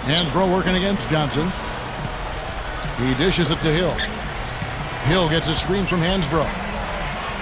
Hansbrough working against Johnson. He dishes it to Hill. Hill gets a screen from Hansbrough.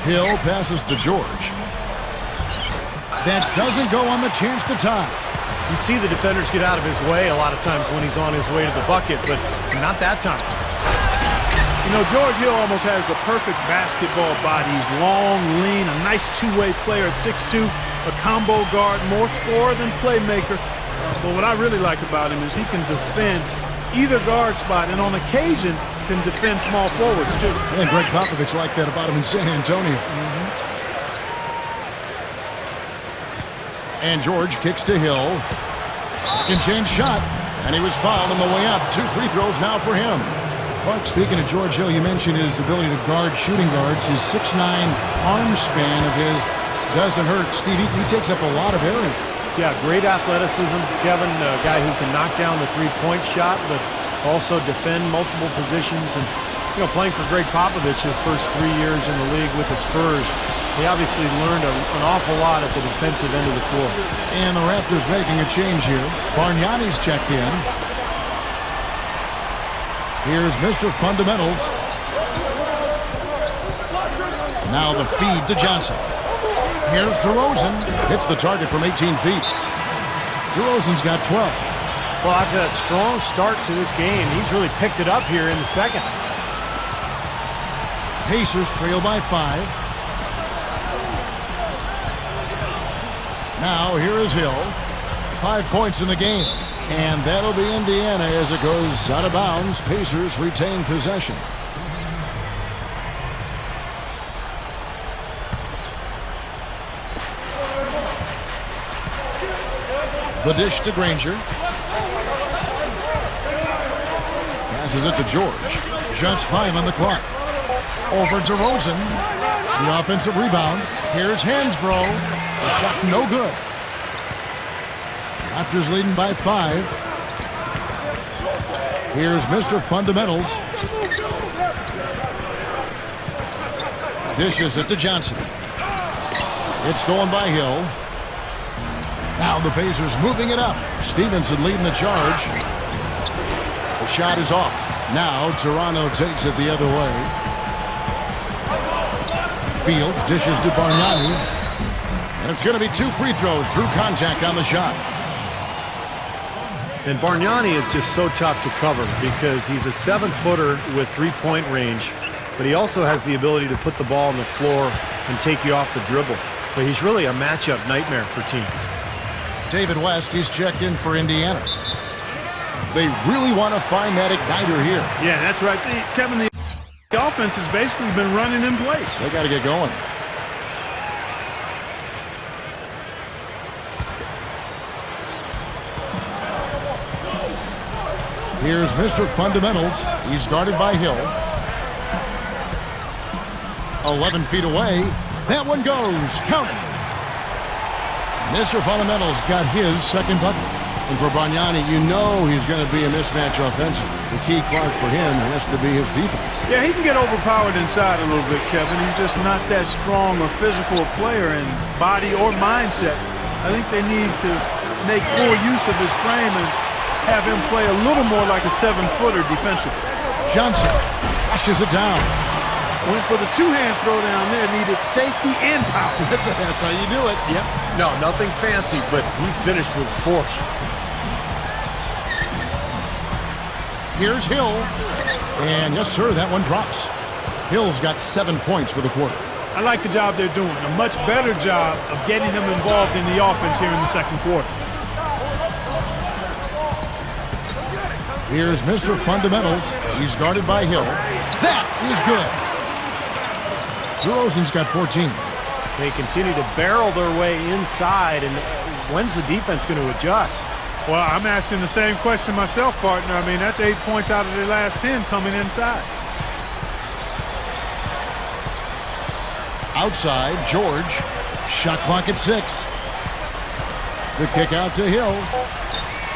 Hill passes to George. That doesn't go on the chance to tie. You see the defenders get out of his way a lot of times when he's on his way to the bucket, but not that time. You know, George Hill almost has the perfect basketball body. He's long, lean, a nice two-way player at 6'2", a combo guard, more scorer than playmaker. But what I really like about him is he can defend either guard spot, and on occasion can defend small forwards too. I think Greg Popovich liked that about him in San Antonio. And George kicks to Hill. Second chance shot, and he was fouled on the way up. 2 free throws now for him. Clark, speaking of George Hill, you mentioned his ability to guard shooting guards. His 6'9" arm span of his doesn't hurt. Steve, he takes up a lot of area. Yeah, great athleticism. Kevin, a guy who can knock down the three-point shot, but also defend multiple positions. And, you know, playing for Greg Popovich his first 3 years in the league with the Spurs, he obviously learned an awful lot at the defensive end of the floor. And the Raptors making a change here. Bargnani's checked in. Here's Mr. Fundamentals. Now the feed to Johnson. Here's DeRozan. Hits the target from 18 feet. DeRozan's got 12. Well, after that strong start to this game, he's really picked it up here in the second. Pacers trail by 5. Now here is Hill. 5 points in the game. And that'll be Indiana as it goes out of bounds. Pacers retain possession. The dish to Granger. Passes it to George. Just 5 on the clock. Over to Rosen. The offensive rebound. Here's Hansbrough. The shot no good. Raptors leading by 5. Here's Mr. Fundamentals. Dishes it to Johnson. It's stolen by Hill. Now the Pacers moving it up. Stevenson leading the charge. The shot is off. Now Toronto takes it the other way. Fields dishes to Bargnani. And it's going to be 2 free throws. Drew contact on the shot. And Bargnani is just so tough to cover because he's a 7-footer with 3-point range, but he also has the ability to put the ball on the floor and take you off the dribble. So he's really a matchup nightmare for teams. David West, he's checked in for Indiana. They really want to find that igniter here. Yeah, that's right. Kevin, the offense has basically been running in place. They got to get going. Here's Mr. Fundamentals. He's guarded by Hill. 11 feet away. That one goes. Count it. Mr. Fundamentals got his second bucket. And for Bargnani, you know he's going to be a mismatch offensively. The key, Clark, for him has to be his defense. Yeah, he can get overpowered inside a little bit, Kevin. He's just not that strong or physical a player in body or mindset. I think they need to make full use of his frame and have him play a little more like a 7-footer defensively. Johnson flushes it down. Went for the two-hand throw down there. Needed safety and power. That's how you do it. Yep. No, nothing fancy, but he finished with force. Here's Hill. And yes, sir, that one drops. Hill's got 7 points for the quarter. I like the job they're doing. A much better job of getting him involved in the offense here in the second quarter. Here's Mr. Fundamentals. He's guarded by Hill. That is good. DeRozan's got 14. They continue to barrel their way inside, and when's the defense going to adjust? Well, I'm asking the same question myself, partner. I mean, that's 8 points out of their last 10 coming inside. Outside, George. Shot clock at 6. The kick out to Hill.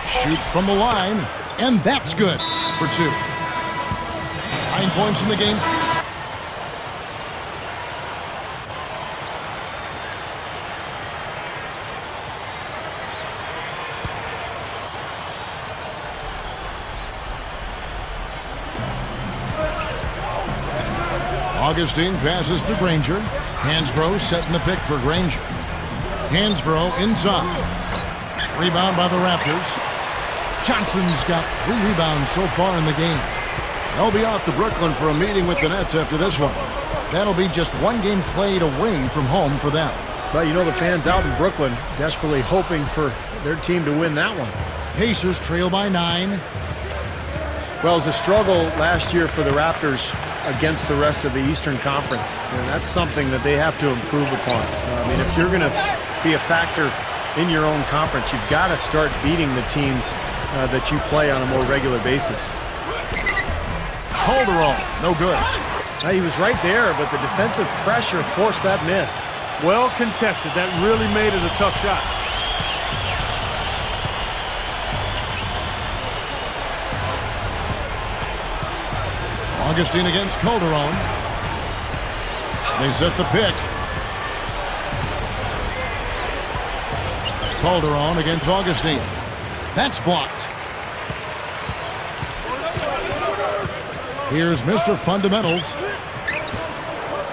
Shoots from the line. And that's good for 2. 9 points in the game. Augustine passes to Granger. Hansbrough setting the pick for Granger. Hansbrough inside. Rebound by the Raptors. Johnson's got 3 rebounds so far in the game. They'll be off to Brooklyn for a meeting with the Nets after this one. That'll be just 1 game played away from home for them. But you know, the fans out in Brooklyn desperately hoping for their team to win that one. Pacers trail by 9. Well, it was a struggle last year for the Raptors against the rest of the Eastern Conference, and that's something that they have to improve upon. I mean, if you're going to be a factor in your own conference, you've got to start beating the teams that you play on a more regular basis. Calderon, no good. He was right there, but the defensive pressure forced that miss. Well contested. That really made it a tough shot. Augustine against Calderon. They set the pick. Calderon against Augustine. That's blocked. Here's Mr. Fundamentals.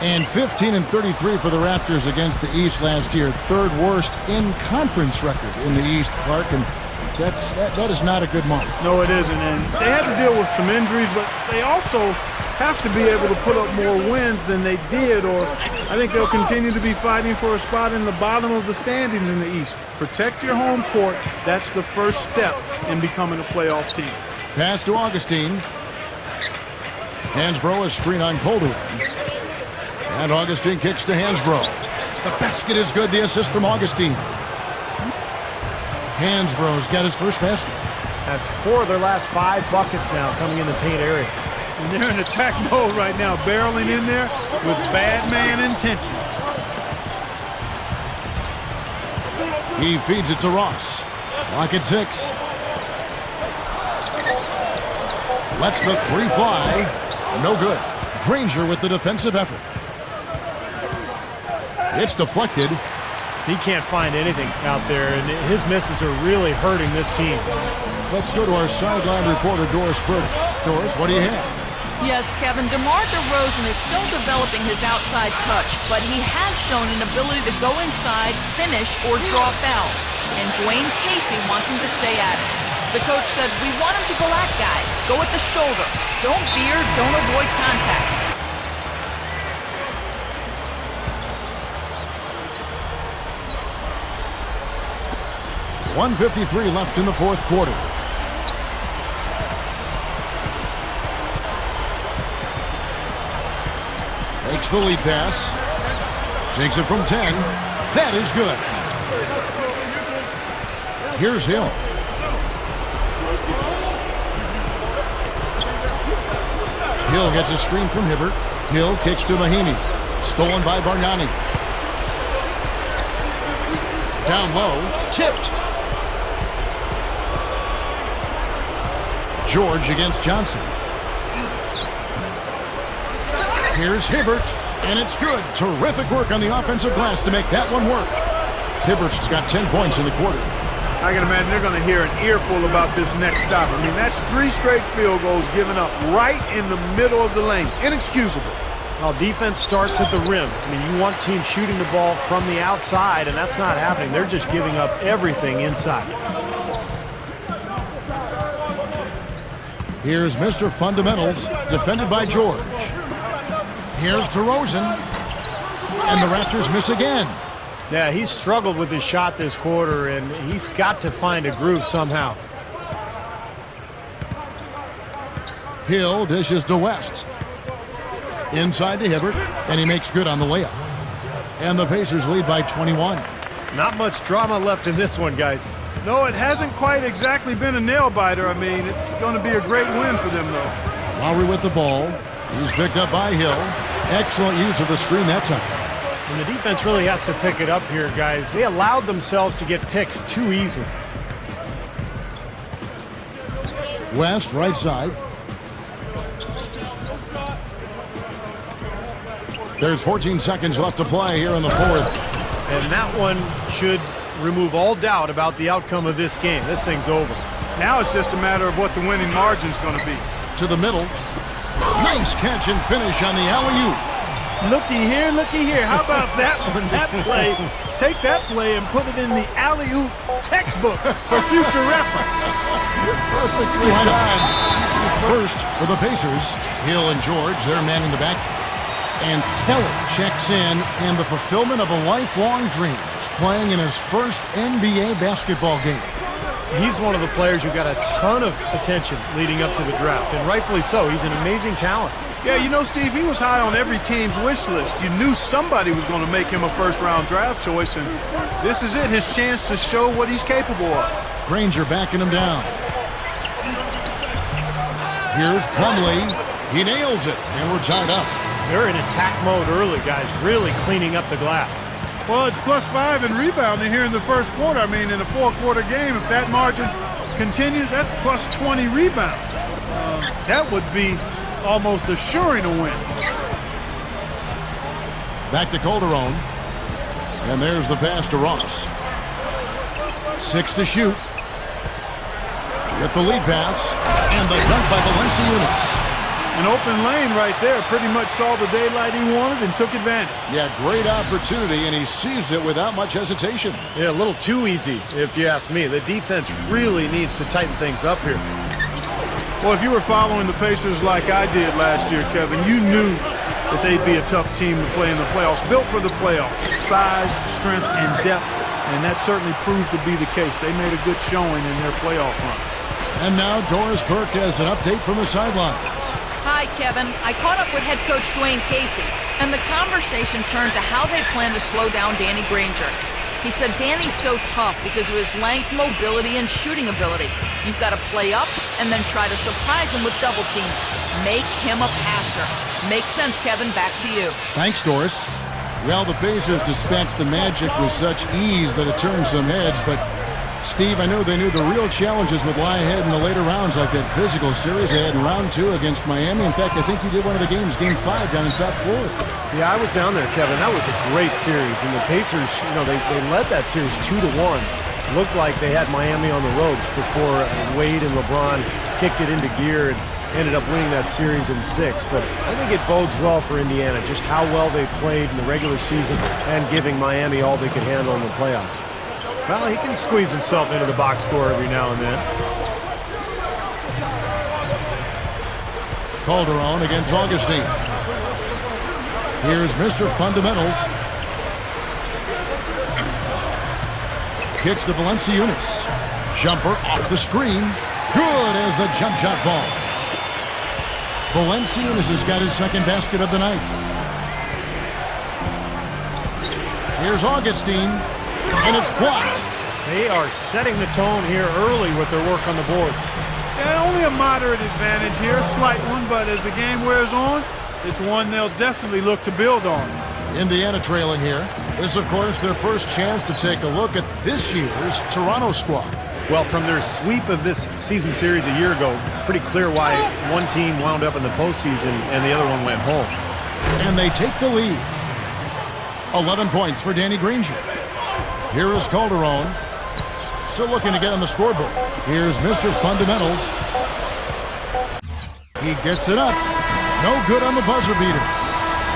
And 15 and 33 for the Raptors against the East last year. 3rd worst in conference record in the East, Clark. And that is not a good mark. No, it isn't. And they had to deal with some injuries, but they also have to be able to put up more wins than they did, or I think they'll continue to be fighting for a spot in the bottom of the standings in the East. Protect your home court. That's the first step in becoming a playoff team. Pass to Augustine. Hansbrough is screen on Calderon. And Augustine kicks to Hansbrough. The basket is good. The assist from Augustine. Hansbrough's got his first basket. That's 4 of their last 5 buckets now coming in the paint area. And they're in attack mode right now, barreling in there with bad man intentions. He feeds it to Ross. Clock at 6. Lets the 3 fly. No good. Granger with the defensive effort. It's deflected. He can't find anything out there, and his misses are really hurting this team. Let's go to our sideline reporter, Doris Burke. Doris, what do you have? Yes, Kevin, DeMar DeRozan is still developing his outside touch, but he has shown an ability to go inside, finish, or draw fouls. And Dwayne Casey wants him to stay at it. The coach said, "We want him to go at guys. Go at the shoulder. Don't veer, don't avoid contact." 1:53 left in the 4th quarter. Makes the lead pass. Takes it from 10. That is good. Here's Hill. Hill gets a screen from Hibbert. Hill kicks to Mahinmi. Stolen by Bargnani. Down low. Tipped. George against Johnson. Here's Hibbert, and it's good. Terrific work on the offensive glass to make that one work. Hibbert's got 10 points in the quarter. I can imagine they're going to hear an earful about this next stop. I mean, that's 3 straight field goals given up right in the middle of the lane. Inexcusable. Well, defense starts at the rim. I mean, you want teams shooting the ball from the outside, and that's not happening. They're just giving up everything inside. Here's Mr. Fundamentals, defended by George. Here's DeRozan, and the Raptors miss again. Yeah, he's struggled with his shot this quarter, and he's got to find a groove somehow. Hill dishes to West. Inside to Hibbert, and he makes good on the layup. And the Pacers lead by 21. Not much drama left in this one, guys. No, it hasn't quite exactly been a nail-biter. I mean, it's going to be a great win for them, though. Lowry with the ball. He's picked up by Hill. Excellent use of the screen that time. And the defense really has to pick it up here, guys. They allowed themselves to get picked too easily. West, right side. There's 14 seconds left to play here in the 4th. And that one should remove all doubt about the outcome of this game. This thing's over. Now it's just a matter of what the winning margin's going to be. To the middle. Nice catch and finish on the alley-oop. Looky here. How about that one? That play. Take that play and put it in the alley-oop textbook for future reference. Perfectly timed. First for the Pacers, Hill and George, they're manning the back. And Kelly checks in the fulfillment of a lifelong dream. He's playing in his first NBA basketball game. He's one of the players who got a ton of attention leading up to the draft, and rightfully so. He's an amazing talent. Yeah, you know, Steve, he was high on every team's wish list. You knew somebody was going to make him a first-round draft choice, and this is it, his chance to show what he's capable of. Granger backing him down. Here's Plumlee. He nails it, and we're tied up. They're in attack mode early, guys, really cleaning up the glass. Well, it's +5 in rebounding here in the first quarter. I mean, in a 4-quarter game, if that margin continues, that's +20 rebounds. That would be almost assuring a win. Back to Calderon. And there's the pass to Ross. 6 to shoot. With the lead pass. And the dunk by Valenciunas. An open lane right there. Pretty much saw the daylight he wanted and took advantage. Yeah, great opportunity, and he seized it without much hesitation. Yeah, a little too easy, if you ask me. The defense really needs to tighten things up here. Well, if you were following the Pacers like I did last year, Kevin, you knew that they'd be a tough team to play in the playoffs. Built for the playoffs. Size, strength, and depth. And that certainly proved to be the case. They made a good showing in their playoff run. And now Doris Burke has an update from the sidelines. Hi, Kevin. I caught up with head coach Dwayne Casey, and the conversation turned to how they plan to slow down Danny Granger. He said Danny's so tough because of his length, mobility, and shooting ability. You've got to play up and then try to surprise him with double teams. Make him a passer. Makes sense, Kevin. Back to you. Thanks, Doris. Well, the Pacers dispatched the Magic with such ease that it turned some heads, but Steve, I know they knew the real challenges would lie ahead in the later rounds, like that physical series they had in round 2 against Miami. In fact, I think you did one of the games, game 5, down in South Florida. Yeah, I was down there, Kevin. That was a great series. And the Pacers, you know, they led that series 2-1. Looked like they had Miami on the ropes before Wade and LeBron kicked it into gear and ended up winning that series in 6. But I think it bodes well for Indiana, just how well they played in the regular season and giving Miami all they could handle in the playoffs. Well, he can squeeze himself into the box score every now and then. Calderon against Augustine. Here's Mr. Fundamentals. Kicks to Valenciunas. Jumper off the screen. Good as the jump shot falls. Valenciunas has got his second basket of the night. Here's Augustine. And it's blocked. They are setting the tone here early with their work on the boards. Yeah, only a moderate advantage here, a slight one, but as the game wears on, it's one they'll definitely look to build on. Indiana trailing here. This, of course, their first chance to take a look at this year's Toronto squad. Well, from their sweep of this season series a year ago, pretty clear why one team wound up in the postseason and the other one went home. And they take the lead. 11 points for Danny Granger. Here is Calderon. Still looking to get on the scoreboard. Here's Mr. Fundamentals. He gets it up. No good on the buzzer beater.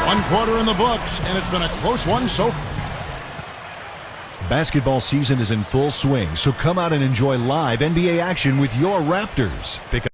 1 quarter in the books, and it's been a close one so far. Basketball season is in full swing, so come out and enjoy live NBA action with your Raptors. Pick up